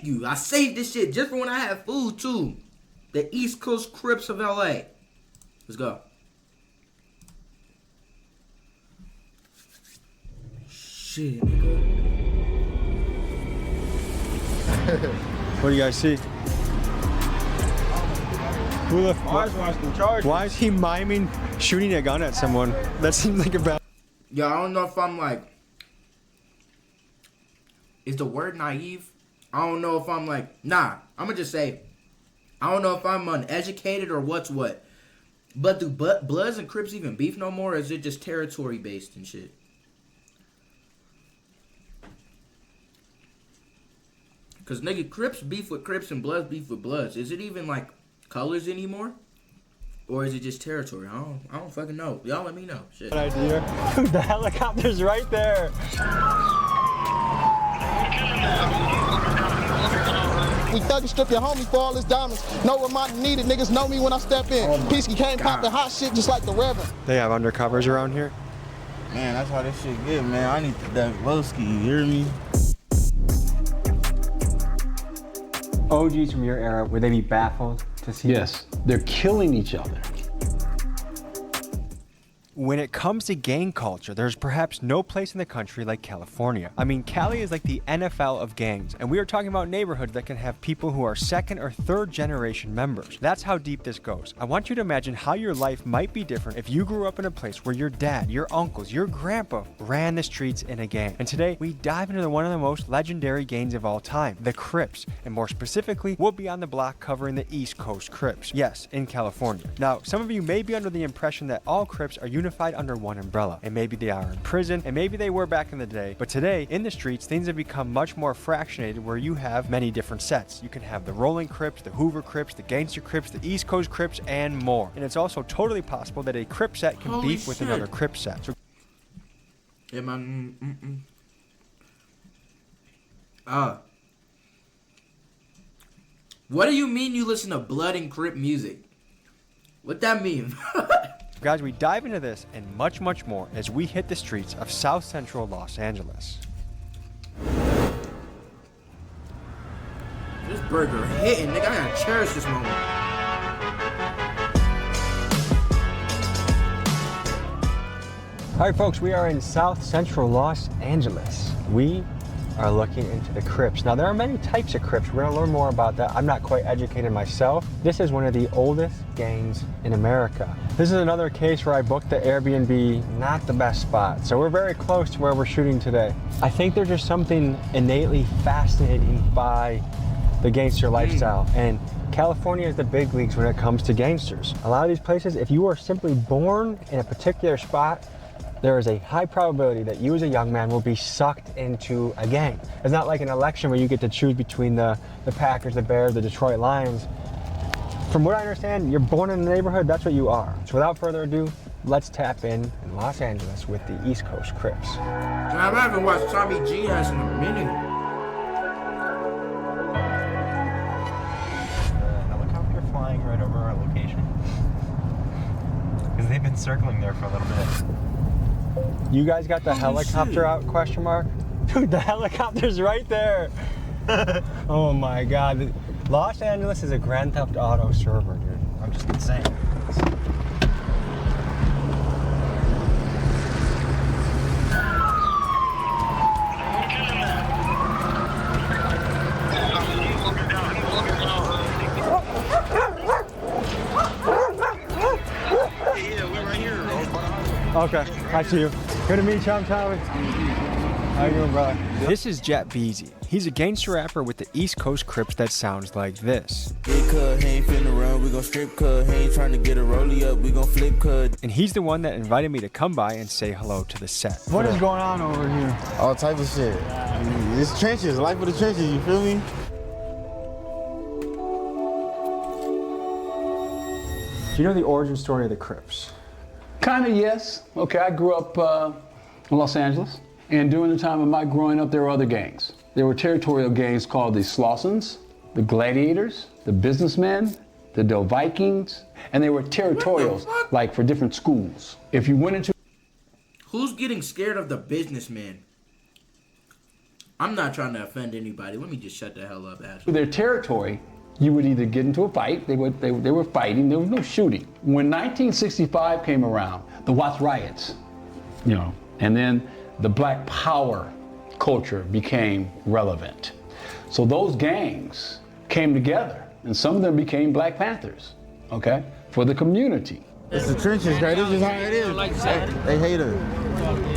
you. I saved this shit just for when I have food, too. The East Coast Crips of LA. Let's go. Shit, nigga. What do you guys see? Who the Why is he miming shooting a gun at someone? That seems like a bad... Yo, I don't know if I'm like... Is the word naive? I don't know if I'm like... Nah, I'm gonna just say... I don't know if I'm uneducated or what's what. But do Bloods and Crips even beef no more? Or is it just territory based and shit? Cause nigga, Crips beef with Crips and Bloods beef with Bloods. Is it even like colors anymore? Or is it just territory? I don't fucking know. Y'all let me know. Shit. Good idea. The helicopter's right there. We thug and strip your homie for all his diamonds. No reminder needed. Niggas know me when I step in. Peasky came pop the hot shit just like the Reverend. They have undercovers around here? Man, that's how this shit get, man. I need that Lowski, you hear me? OGs from your era, would they be baffled to see Yes, they're killing each other. When it comes to gang culture, there's perhaps no place in the country like California. I mean, Cali is like the NFL of gangs, and we are talking about neighborhoods that can have people who are second or third generation members. That's how deep this goes. I want you to imagine how your life might be different if you grew up in a place where your dad, your uncles, your grandpa ran the streets in a gang. And today, we dive into one of the most legendary gangs of all time, the Crips. And more specifically, we'll be on the block covering the East Coast Crips. Yes, in California. Now, some of you may be under the impression that all Crips are unified under one umbrella, and maybe they are in prison, and maybe they were back in the day, but today in the streets things have become much more fractionated where you have many different sets. You can have the Rolling Crips, the Hoover Crips, the Gangster Crips, the East Coast Crips, and more. And it's also totally possible that a Crip set can Holy beef with shit. another Crip set. So Yeah, man. What do you mean you listen to Blood and Crip music? What that mean? guys, we dive into this and much, much more as we hit the streets of South Central Los Angeles. This burger hitting, nigga. I gotta cherish this moment. All right, folks, we are in South Central Los Angeles. We are looking into the Crips. Now, there are many types of Crips. We're gonna learn more about that. I'm not quite educated myself. This is one of the oldest gangs in America. This is another case where I booked the Airbnb, not the best spot. So we're very close to where we're shooting today. I think there's just something innately fascinating by the gangster lifestyle. And California is the big leagues when it comes to gangsters. A lot of these places, if you are simply born in a particular spot, there is a high probability that you as a young man will be sucked into a gang. It's not like an election where you get to choose between the Packers, the Bears, the Detroit Lions. From what I understand, you're born in the neighborhood, that's what you are. So without further ado, let's tap in Los Angeles with the East Coast Crips. I haven't watched Tommy G ass in a minute. Helicopter flying right over our location. Because they've been circling there for a little bit. You guys got the Holy helicopter shit. out, question mark? Dude, the helicopter's right there. Oh my God. Los Angeles is a Grand Theft Auto server, dude. I'm just insane. Okay, I see you. Good to meet you, I'm Tommy. How you doing, brother? This is Jet Beezy. He's a gangster rapper with the East Coast Crips that sounds like this. Big cut, he ain't finna run, we gon' strip cut. He ain't trying to get a rollie up, we gon' flip cut. And he's the one that invited me to come by and say hello to the set. What is going on over here? All type of shit. It's trenches, life of the trenches, you feel me? Do you know the origin story of the Crips? Kind of, yes. Okay, I grew up in Los Angeles, and during the time of my growing up, there were other gangs. There were territorial gangs called the Slossons, the Gladiators, the Businessmen, the Del Vikings, and they were territorials, like for different schools. If you went into... Who's getting scared of the businessman? I'm not trying to offend anybody. Let me just shut the hell up, Ashley. their territory, you would either get into a fight, they were fighting, there was no shooting. When 1965 came around, the Watts riots, you know, and then the Black Power culture became relevant. So those gangs came together, and some of them became Black Panthers, okay, for the community. It's the trenches, guys. This is how it is. They hate us.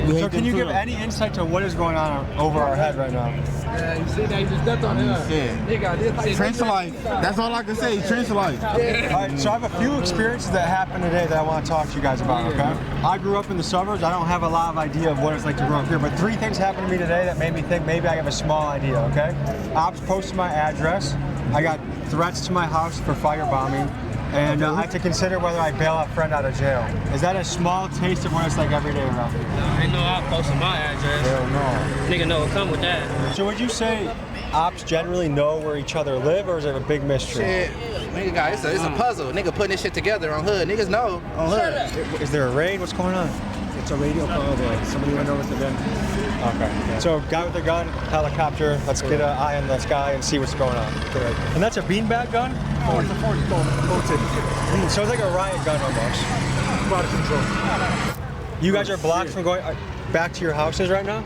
So can you give any insight to what is going on over our head right now? You see that? You just stepped on it. Trench life. That's all I can say. Trench life. All right, so I have a few experiences that happened today that I want to talk to you guys about, okay? I grew up in the suburbs. I don't have a lot of idea of what it's like to grow up here, but 3 things happened to me today that made me think maybe I have a small idea, okay? Ops posted my address. I got threats to my house for firebombing. And I have to consider whether I bail a friend out of jail. Is that a small taste of what it's like every day around here? Ain't no op posting my address. Hell no. Nigga know it come with that. So would you say ops generally know where each other live, or is it a big mystery? Shit, nigga, guys, it's a puzzle. Nigga putting this shit together on hood. Niggas know on hood. Is there a raid? What's going on? It's a radio call that somebody went over to them. Okay. So guy with the gun, helicopter, let's get an eye on this guy and see what's going on. Correct. And that's a beanbag gun? Oh, it's a 40. So it's like a riot gun almost. Out of control. You guys are blocked from going back to your houses right now?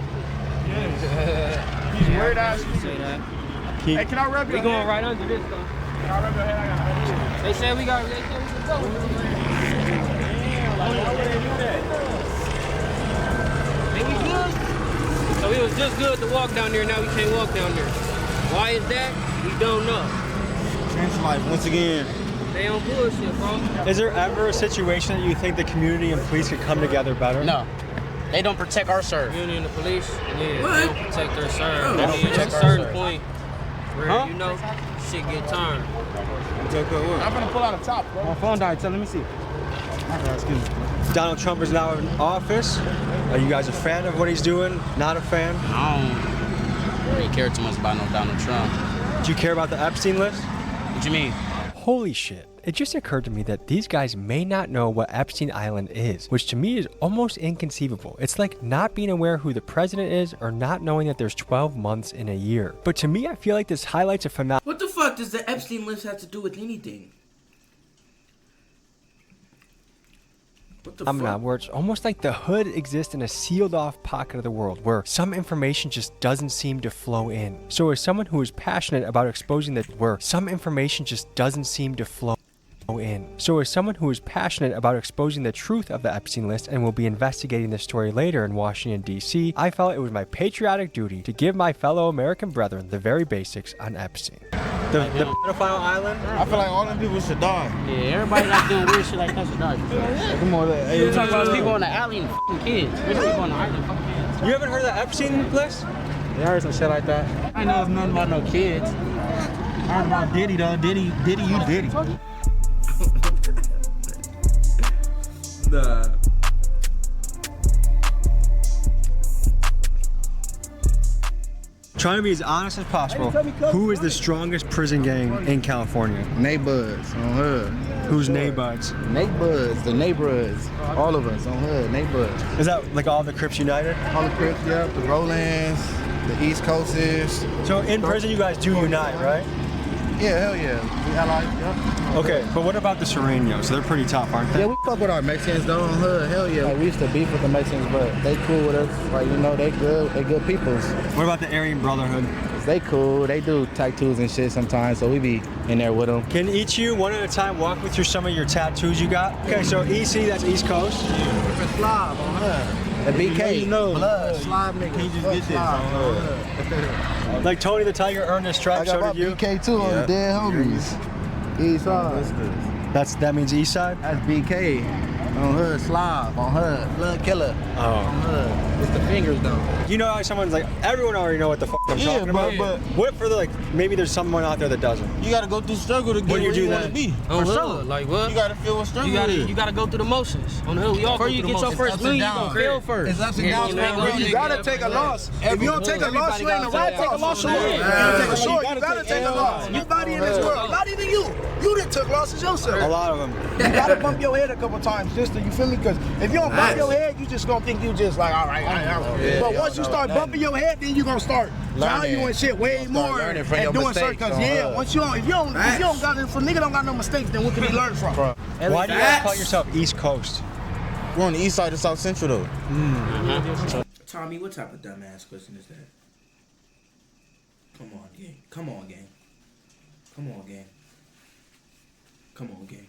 He's weird ass. Say that. Hey, can I rub your We going right under this though. Can I rub your head? I got They said we got. They said we could go. Ain't we good? So it was just good to walk down there. Now we can't walk down there. Why is that? We don't know. Trench life once again. They on bullshit, bro. Is there ever a situation that you think the community and police could come together better? No, they don't protect our serve. Community and the police, yeah, they What? don't protect their serve. Oh, That don't means at a protect our certain serve. point where you know shit get turned. I'm gonna pull out a top, bro. My phone died, so let me see. Excuse me. Donald Trump is now in office. Are you guys a fan of what he's doing? Not a fan? I don't really care too much about no Donald Trump. Do you care about the Epstein list? What you mean? Holy shit. It just occurred to me that these guys may not know what Epstein Island is, which to me is almost inconceivable. It's like not being aware who the president is or not knowing that there's 12 months in a year. But to me, I feel like this highlights a phenomenon. What the fuck does the Epstein list have to do with anything? What the fuck? Where it's almost like the hood exists in a sealed off pocket of the world where some information just doesn't seem to flow in. So as someone who is passionate about exposing the truth of the Epstein list and will be investigating this story later in Washington, D.C., I felt it was my patriotic duty to give my fellow American brethren the very basics on Epstein. The pedophile island? I feel like all them people should die. Yeah, everybody like doing weird shit like that should die. Come on, You talking about people on the alley and f***ing kids. Rich people on the island, fucking kids. You haven't heard of the Epstein list? Yeah, I heard some shit like that. I know nothing about no kids. I heard about Diddy though. Diddy, you Diddy. Nah. Trying to be as honest as possible, who is the strongest prison gang in California? Neighbors on hood. Who's Neighbors? Neighbors, the neighbors. All of us on hood, neighbors. Is that like all the Crips United? All the Crips, yeah. The Rollins, the East Coasters. So in prison you guys do unite, right? Yeah, hell yeah. We allies, yeah. Okay, but what about the Serenos? They're pretty tough, aren't they? Yeah, we fuck with our Mexicans though on hood, hell yeah. Like, we used to beef with the Mexicans, but they cool with us. Like, you know, they good peoples. What about the Aryan Brotherhood? They cool. They do tattoos and shit sometimes, so we be in there with them. Can each you, one at a time, walk me through some of your tattoos you got? Okay, so EC, that's East Coast. Slob on hood. The BK. You know, blood, slob nigga. He just get this on hood. Like Tony the Tiger earned his stripes, so did you? BK too on the dead homies. East side. That means East Side? That's BK. On hood, slob, on hood, blood killer. Oh. On hood. It's the fingers though. You know how someone's like, everyone already know what the fuck I'm talking about? but what for the, like, maybe there's someone out there that doesn't? you gotta go through struggle to get When you where do you wanna that? be. On hood, like what? You gotta feel what struggle is. You gotta go through the motions. On the hood, we all go through the motions. Before you get your first win, you gonna fail first. It's ups and downs. You gotta take a loss. If you don't take a loss, you ain't a right. Take a loss. You don't take a short. You gotta take a loss. Nobody in this world, not even you. You done took losses yourself. A lot of them. You gotta bump your head a couple times just to, you feel me? Because if you don't bump your head, you just gonna think you just like, all right. But once you start bumping your head, then you gonna start valuing shit way more and doing certain. Because once you don't, if you don't got, if a nigga don't got no mistakes, then what can he learn from? Why do you guys call yourself East Coast? We're on the east side of South Central though. Tommy, what type of dumbass question is that? Come on, gang. Come on, gang. Come on, gang. Come on, gang.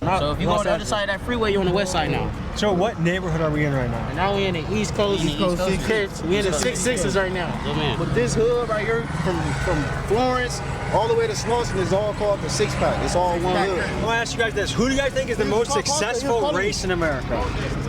So if you go on the other side of that freeway, you're on the west side now. So what neighborhood are we in right now? And now we in the East Coast. East Coast 6 We in the 6 right now. Yeah, man. But this hood right here, from Florence all the way to Slauson, is all called the 6-pack. It's all one hood. I want to ask you guys this. Who do you guys think is the most successful race in America?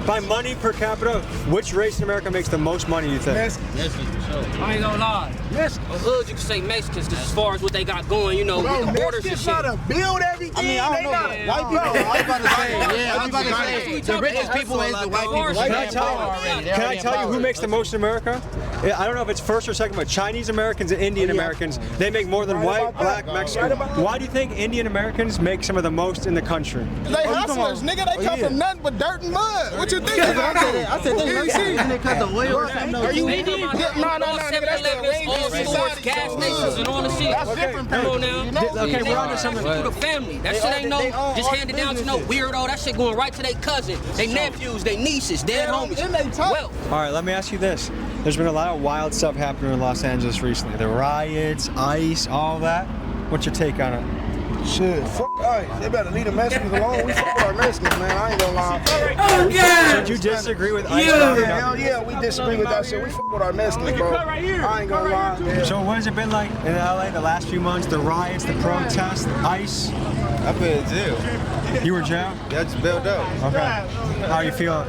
By money per capita, which race in America makes the most money, you think? Mexicans, for sure. I ain't gonna lie. Mexicans. Hood, you can say Mexicans, because as far as what they got going, you know, with the borders and shit. Gotta build everything. I mean, I don't know. White people, I was about to say, the richest people is the white people. Can I tell you who makes the most in America? I don't know if it's first or second, but Chinese Americans and Indian Americans, they make more than white, black, Mexican. Why do you think Indian Americans make some of the most in the country? They hustlers, nigga. They come from nothing but dirt and mud. What you think? I said isn't it because of oil or something? Are you Indian? No, nigga, that's the arrangement. All stores, gas stations, and all the shit. That's different. Come on now. Okay, we're on to something. Through the family. That shit ain't no just handed down to no weirdo. That shit going right to their cousin, their nephews, their nieces, dead homies. Well, all right, let me ask you this. There's been a lot of wild stuff happening in Los Angeles recently. The riots, ICE, all that. What's your take on it? Shit, fuck ICE. They better leave the Mexicans alone. We fuck with our Mexicans, man. I ain't gonna lie. Oh, yeah! Did you disagree with ICE? Yeah. Hell yeah, we disagree with that shit. We fuck with our Mexicans, bro. I ain't gonna lie. So what has it been like in LA the last few months? The riots, the protests, ICE? I've been in jail. You were in jail? Yeah, I just bailed out. Okay. How are you feeling?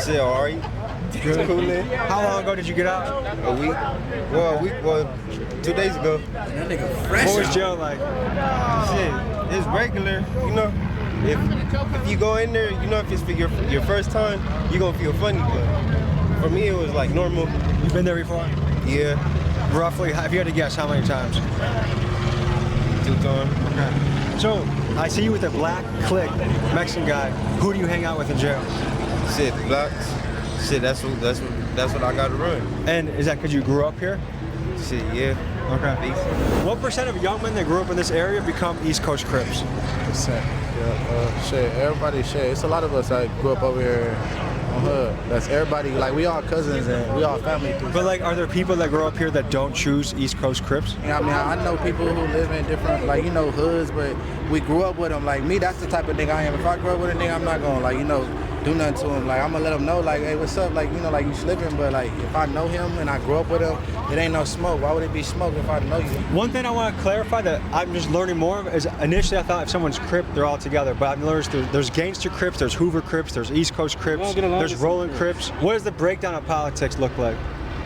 Shit, alright. Good. Cool, man. How long ago did you get out? A week. Well, 2 days ago. That nigga fresh. What was jail like? Shit, it's regular, you know. If you go in there, you know, if it's for your first time, you gonna feel funny. But for me, it was like normal. You've been there before? Yeah. Roughly, if you had to guess, how many times? 2 times. Okay. So, I see you with a black clique, Mexican guy. Who do you hang out with in jail? Shit, blacks. Shit, that's what I gotta run. And is that because you grew up here? Shit, yeah. Okay. What percent of young men that grew up in this area become East Coast Crips? Shit, everybody, shit. It's a lot of us that grew up over here on hood. That's everybody, like, we all cousins and we all family. But, like, are there people that grow up here that don't choose East Coast Crips? Yeah, I mean, I know people who live in different, like, you know, hoods, but we grew up with them. Like, me, that's the type of nigga I am. If I grew up with a nigga, I'm not gonna, like, you know, do nothing to him. Like, I'm gonna let him know, like, hey, what's up? Like, you know, like, you slipping, but, like, if I know him and I grew up with him, it ain't no smoke. Why would it be smoke if I know you? One thing I want to clarify that I'm just learning more of is initially I thought if someone's Crip, they're all together. But I've learned there's gangster Crips, there's Hoover Crips, there's East Coast Crips, there's Rolling Crips. What does the breakdown of politics look like?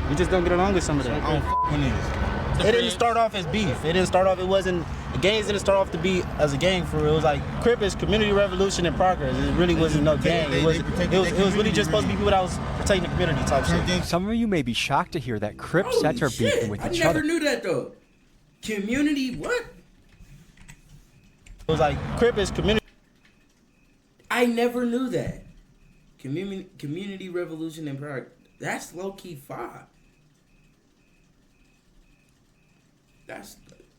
We just don't get along with some of them. I don't with niggas. It didn't start off as beef. It didn't start off, the gangs didn't start off to be as a gang for real. It was like, Crip is community revolution in progress. It really wasn't no gang. It was really just supposed to be people that was protecting the community type shit. Some of you may be shocked to hear that Crip sets are beefing with each other. I never knew that though. Community what? It was like, Crip is community. I never knew that. Community revolution in progress. That's low-key fire. That's,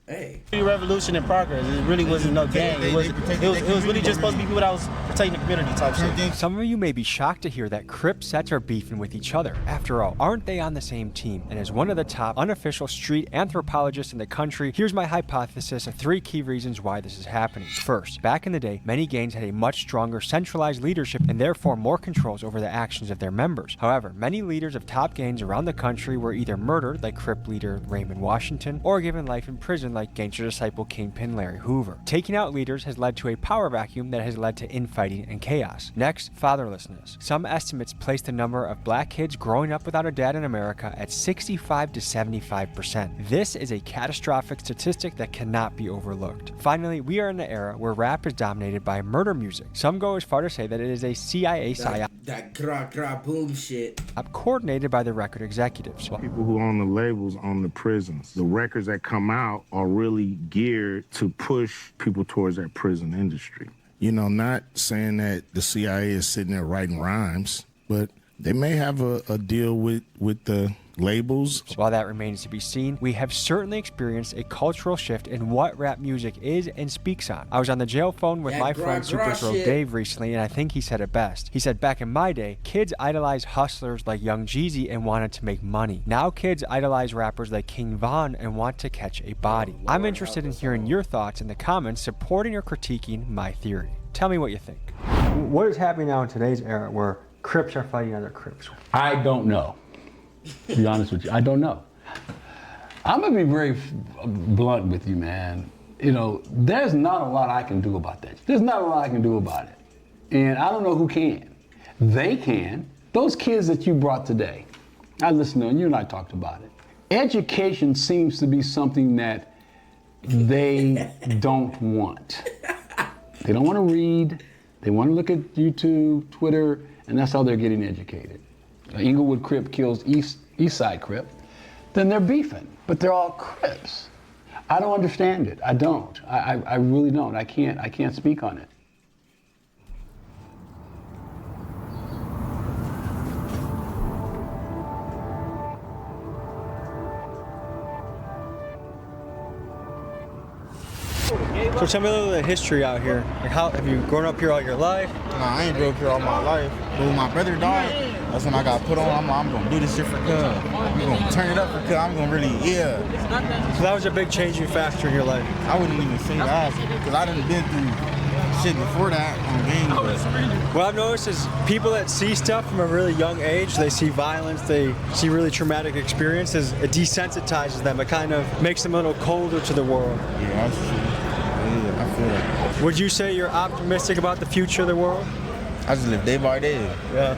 hey. Revolution in progress. It really wasn't no gang. It was really just supposed to be people that was protecting the community type shit. Some of you may be shocked to hear that Crip sets are beefing with each other. After all, aren't they on the same team? And as one of the top unofficial street anthropologists in the country, here's my hypothesis of 3 key reasons why this is happening. First, back in the day, many gangs had a much stronger centralized leadership and therefore more controls over the actions of their members. However, many leaders of top gangs around the country were either murdered, like Crip leader Raymond Washington, or given life in prison, like gangster disciple Kingpin Larry Hoover. Taking out leaders has led to a power vacuum that has led to infighting and chaos. Next, fatherlessness. Some estimates place the number of black kids growing up without a dad in America at 65 to 75%. This is a catastrophic statistic that cannot be overlooked. Finally, we are in an era where rap is dominated by murder music. Some go as far to say that it is a CIA psyop. That gra boom shit. Coordinated by the record executives. People who own the labels own the prisons. The records that come out are really geared to push people towards that prison industry. You know, not saying that the CIA is sitting there writing rhymes, but they may have a deal with the labels. While that remains to be seen, we have certainly experienced a cultural shift in what rap music is and speaks on. I was on the jail phone with my friend Superhero Dave recently, and I think he said it best. He said, back in my day, kids idolized hustlers like Young Jeezy and wanted to make money. Now kids idolize rappers like King Von and want to catch a body. I'm interested in hearing your thoughts in the comments, supporting or critiquing my theory. Tell me what you think. What is happening now in today's era where Crips are fighting other Crips? I don't know. To be honest with you, I don't know. I'm gonna be very blunt with you, man. You know, there's not a lot I can do about that. There's not a lot I can do about it. And I don't know who can. They can. Those kids that you brought today, I listened to them, you and I talked about it. Education seems to be something that they don't want. They don't want to read. They want to look at YouTube, Twitter, and that's how they're getting educated. Inglewood Crip kills East Side Crip, then they're beefing. But they're all Crips. I don't understand it. I don't. I really don't. I can't speak on it. So tell me a little bit of history out here. Like, how have you grown up here all your life? Nah, I ain't grew up here all my life. But when my brother died, that's when I got put on. I'm gonna do this shit for cuz. I'm gonna turn it up for cuz. I'm gonna really, So that was a big changing factor in your life. I wouldn't even say that because I done been through shit before that on games. What I've noticed is people that see stuff from a really young age, they see violence, they see really traumatic experiences, it desensitizes them. It kind of makes them a little colder to the world. Yeah, that's true. Yeah, I feel that. Would you say you're optimistic about the future of the world? I just live day by day. Yeah.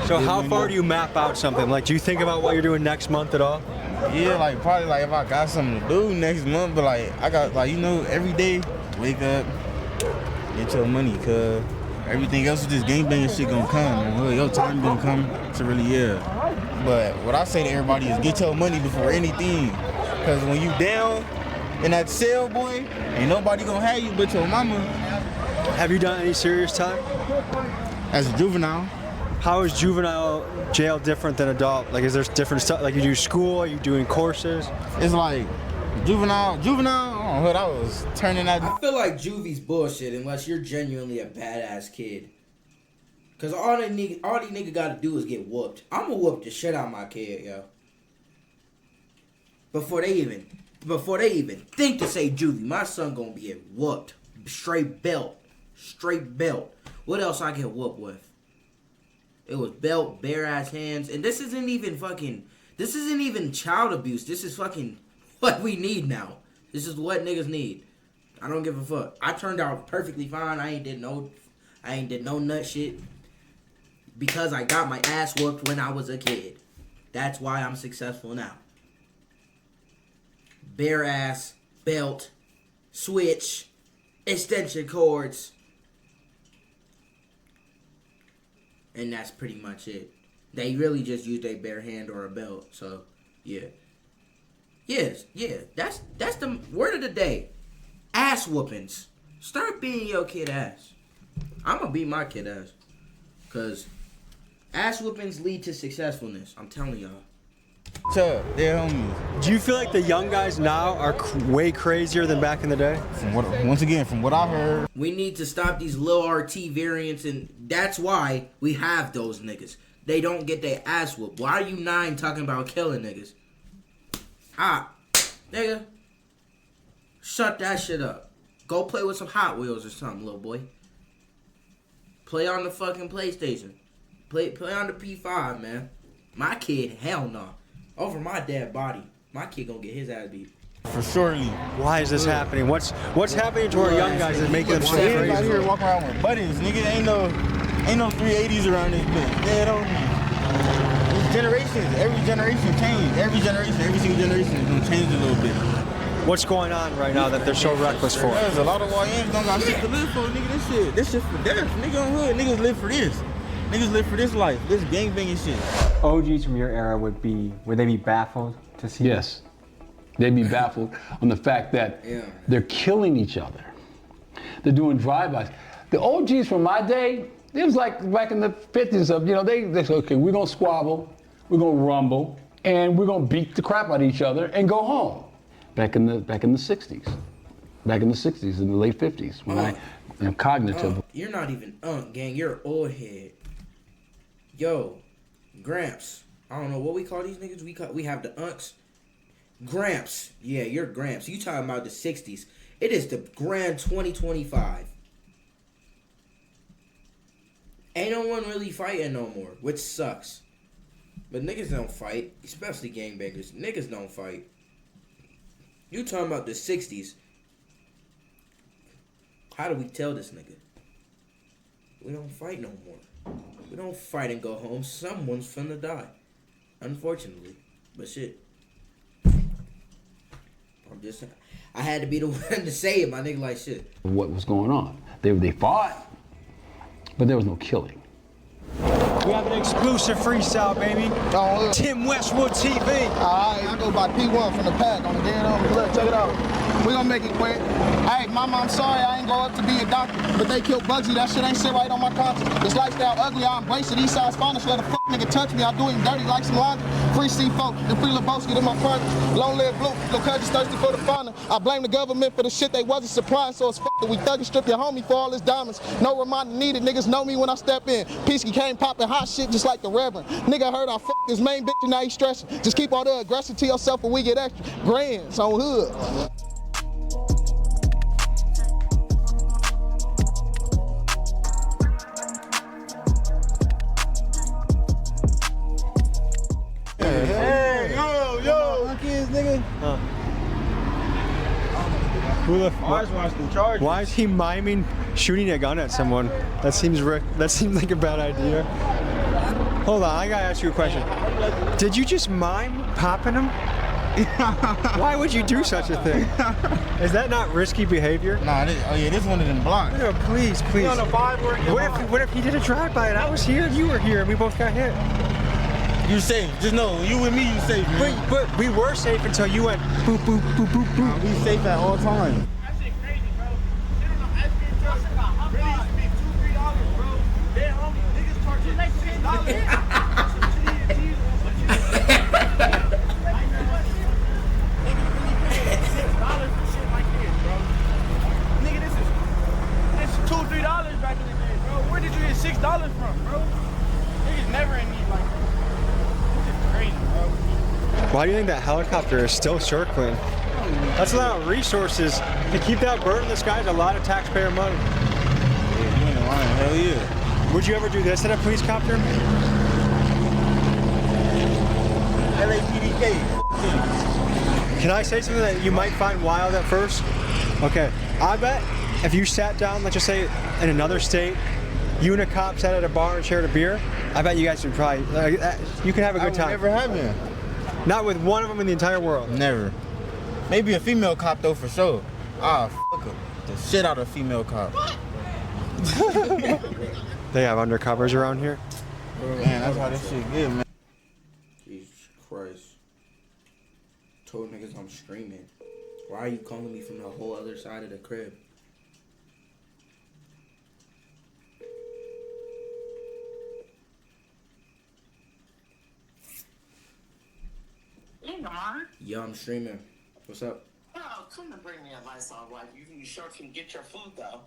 So how far do you map out something? Like, do you think about what you're doing next month at all? Yeah, like probably like if I got something to do next month, but like I got like, you know, every day, wake up, get your money, cuz everything else with this gangbanging shit gonna come. Your time gonna come to really, But what I say to everybody is get your money before anything. Cause when you down in that cell, boy, ain't nobody gonna have you but your mama. Have you done any serious time? As a juvenile. How is juvenile jail different than adult? Like, is there different stuff? Like, you do school, are you doing courses? It's like juvenile, I don't know what I was turning out. I feel like juvie's bullshit unless you're genuinely a badass kid. Cause all these niggas gotta do is get whooped. I'ma whoop the shit out of my kid, yo. Before they even think to say juvie, my son gonna be whooped. Straight belt. What else I get whooped with? It was belt, bare ass hands, and this isn't even child abuse. This is fucking what we need now. This is what niggas need. I don't give a fuck. I turned out perfectly fine. I ain't did no nut shit. Because I got my ass whooped when I was a kid. That's why I'm successful now. Bare ass, belt, switch, extension cords. And that's pretty much it. They really just use their bare hand or a belt. So, yeah. Yes, yeah. That's the word of the day. Ass whoopings. Start beating your kid ass. I'm gonna beat my kid ass. Cause ass whoopings lead to successfulness. I'm telling y'all. They're homies. Do you feel like the young guys now are way crazier than back in the day? From what I heard. We need to stop these low RT variants, and that's why we have those niggas. They don't get their ass whooped. Why are you 9 talking about killing niggas? Nigga. Shut that shit up. Go play with some Hot Wheels or something, little boy. Play on the fucking PlayStation. Play on the P5, man. My kid, hell no. Over my dead body. My kid gonna get his ass beat. For surely. Why is this happening? What's happening to our young guys that's making them so crazy? Out here walking around with buttons, nigga. Ain't no 380s around this bitch. Yeah, don't. It's generations. Every generation change. Every single generation is gonna change a little bit. What's going on right now that they're so reckless for? There's a lot of YNs don't got shit to live for, nigga. This shit for death. Nigga on hood. Niggas live for this. Niggas live for this life. This gangbanging shit. OGs from your era would they be baffled to see? Yes. They'd be baffled on the fact that they're killing each other. They're doing drive-bys. The OGs from my day, it was like back in the 50s of, they said, okay, we're gonna squabble, we're gonna rumble, and we're gonna beat the crap out of each other and go home. Back in the 60s. Back in the 60s, in the late 50s, when I am cognitive. You're not even gang, you're an old head. Yo, Gramps. I don't know what we call these niggas. We have the unks. Gramps. Yeah, you're Gramps. You talking about the 60s. It is the grand 2025. Ain't no one really fighting no more, which sucks. But niggas don't fight, especially gangbangers. Niggas don't fight. You talking about the 60s. How do we tell this nigga? We don't fight no more. We don't fight and go home. Someone's finna die. Unfortunately. But shit. I had to be the one to say it, my nigga, like shit. What was going on? They fought, but there was no killing. We have an exclusive freestyle, baby. Tim Westwood TV. Alright, I go by P1 from the pack on the dead on. Look, check it out. We gonna make it quick. Hey, mama, I'm sorry I ain't go up to be a doctor, but they killed Bugsy. That shit ain't sit right on my conscience. This lifestyle ugly, I embrace it. Eastside's finest, let a fuck nigga touch me. I do him dirty like some laundry. Free C4 and free Lebowski to my partner. Long live blue, no country's thirsty for the fauna. I blame the government for the shit they wasn't supplying, so it's fucked that we thug and strip your homie for all his diamonds. No reminder needed, niggas know me when I step in. Peasky came popping hot shit just like the Reverend. Nigga heard I fucked his main bitch and now he stressing. Just keep all the aggression to yourself when we get extra. Grands on hood. Why is he miming shooting a gun at someone? That seems like a bad idea. Hold on, I gotta ask you a question. Did you just mime popping him? Why would you do such a thing? Is that not risky behavior? Nah, this one is in block. No, please. What if he did a drive-by and I was here and you were here and we both got hit? You safe. Just know, you with me, you safe, man. But we were safe until you went boop, boop, boop, boop, boop. Nah, we safe at all times. That shit crazy, bro. Shit on the ice cream truck about really used to be $2-3, bro. Dead homie, niggas charging $6 $2-3 back in the day, bro. Where did you get $6 from, bro? Niggas never in need like that. Why do you think that helicopter is still circling? That's a lot of resources. To keep that bird in the sky is a lot of taxpayer money. Yeah, you ain't lying. Hell yeah. Would you ever do this in a police copter? LAPDK. Can I say something that you might find wild at first? Okay, I bet if you sat down, let's just say in another state, you and a cop sat at a bar and shared a beer, I bet you guys would probably, you could have a good time. Never happened. Not with one of them in the entire world. Never. Maybe a female cop though, for sure. Fuck her. The shit out of a female cop. They have undercovers around here? Man, that's how this shit get, man. Jesus Christ. Told niggas I'm screaming. Why are you calling me from the whole other side of the crib? Yo, I'm streaming. What's up? Oh, come and bring me a Lysol wipe. You sure can get your food though.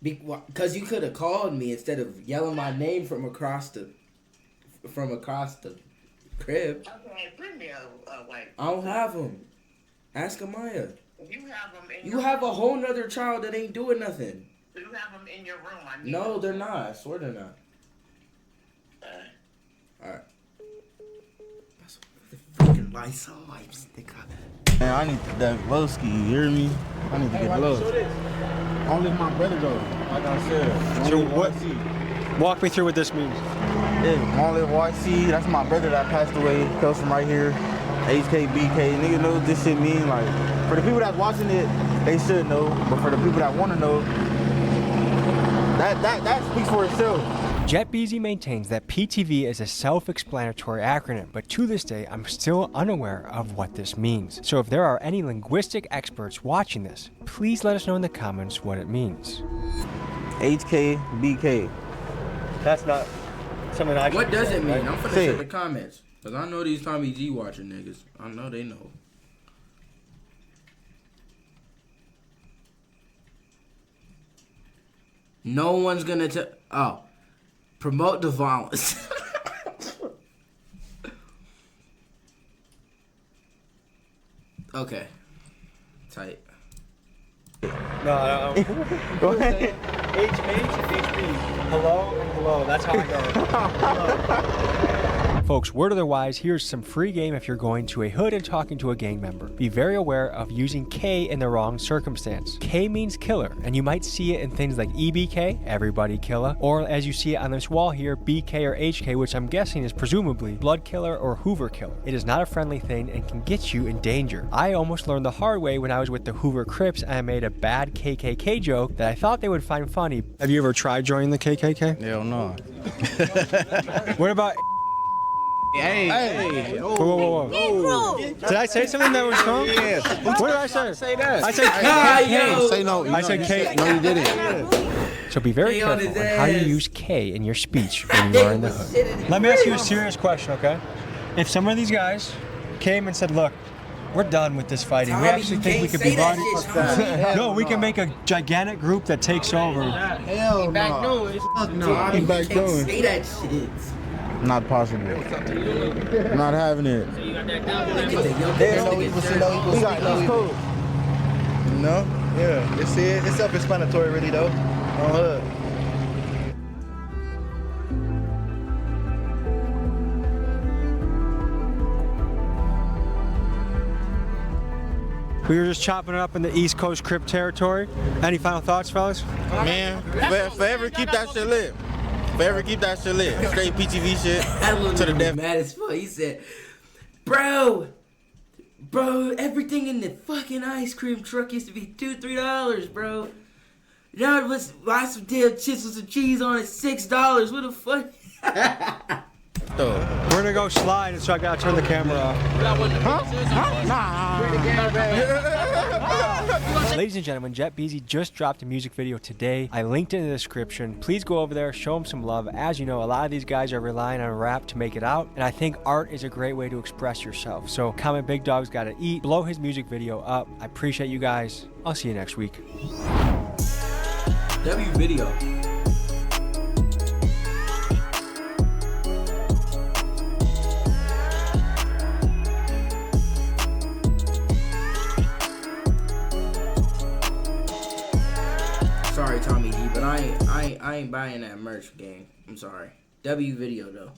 Because you could have called me instead of yelling my name from across the crib. Okay, bring me a wipe. I don't have them. Ask Amaya. You have them in You have a whole nother child that ain't doing nothing. You have them in your room. I need No, they're not. I swear they're not. Alright. That's the freaking Lysol wipes. Man, I need that Lowski, you hear me? I need to get low. Only my brother though, like I said. So what? Walk me through what this means. Yeah, Long Live YC, that's my brother that passed away. He comes from right here. HKBK, nigga knows this shit mean. Like, for the people that's watching it, they should know. But for the people that want to know, that speaks for itself. JetBeezy maintains that PTV is a self-explanatory acronym, but to this day, I'm still unaware of what this means. So if there are any linguistic experts watching this, please let us know in the comments what it means. HKBK. That's not something I. What does it mean? I'm finna say in the comments. Cause I know these Tommy G watching niggas. I know they know. No one's gonna promote the violence. Okay. Tight. No. Go ahead. HB. Hello and hello. That's how I go. Folks, word otherwise, here's some free game if you're going to a hood and talking to a gang member. Be very aware of using K in the wrong circumstance. K means killer, and you might see it in things like EBK, everybody killer, or as you see it on this wall here, BK or HK, which I'm guessing is presumably blood killer or Hoover killer. It is not a friendly thing and can get you in danger. I almost learned the hard way when I was with the Hoover Crips and I made a bad KKK joke that I thought they would find funny. Have you ever tried joining the KKK? Hell no. What about... Hey. Whoa. Did I say something that was wrong? Yes. What did I say? Say that. I said K. Say no. I said K. No, you didn't. So be very careful on how you use K in your speech when you are in the hood. Let me ask you a serious question, okay? If some of these guys came and said, look, we're done with this fighting. We actually think we could be body. No, we can make a gigantic group that takes over. Hell no. He back doing. Say that shit. Not possible. Not having it. We got no code. No? Yeah. It's self-explanatory really though. On hood. We were just chopping it up in the East Coast Crip territory. Any final thoughts, fellas? Man, forever keep that shit lit. Forever keep that shit lit. Straight PTV shit to the death. Mad as fuck. He said, bro, everything in the fucking ice cream truck used to be $2-3, bro. Now it was buy some damn chips with some cheese on it, $6. What the fuck? We're gonna go slide, so I gotta turn the camera off. Ladies and gentlemen, JetBeezy just dropped a music video today. I linked it in the description. Please go over there, show them some love. As you know, a lot of these guys are relying on rap to make it out, and I think art is a great way to express yourself. So comment Big Dog's Gotta Eat, blow his music video up. I appreciate you guys. I'll see you next week. W video. Sorry, Tommy G, but I ain't buying that merch game. I'm sorry. W video though.